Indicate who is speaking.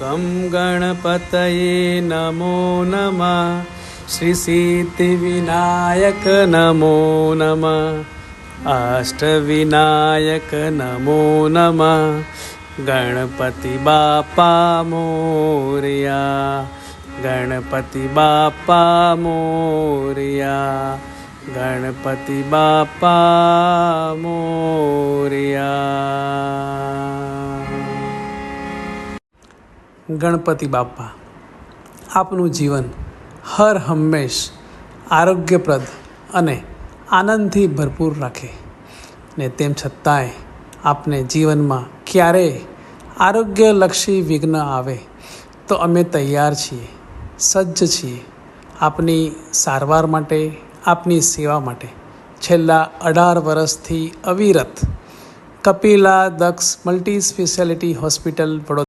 Speaker 1: ગમ ગણપતયે નમો નમઃ. શ્રી સિદ્ધિવિનાયક નમો નમઃ. અષ્ટવિનાયક નમો નમઃ. ગણપતિ બાપા મોરયા. ગણપતિ બાપા મોરયા. ગણપતિ બાપા મોરયા. ગણપતિ બાપા આપનું જીવન હર હંમેશ આરોગ્યપ્રદ અને આનંદથી ભરપૂર રાખે ને તેમ છતાંય આપને જીવનમાં ક્યારેય આરોગ્યલક્ષી વિઘ્ન આવે તો અમે તૈયાર છીએ, સજ્જ છીએ આપની સારવાર માટે, આપની સેવા માટે. છેલ્લા 18 વર્ષથી અવિરત કપિલા દક્ષ મલ્ટી સ્પેશિયાલિટી હોસ્પિટલ વડોદરા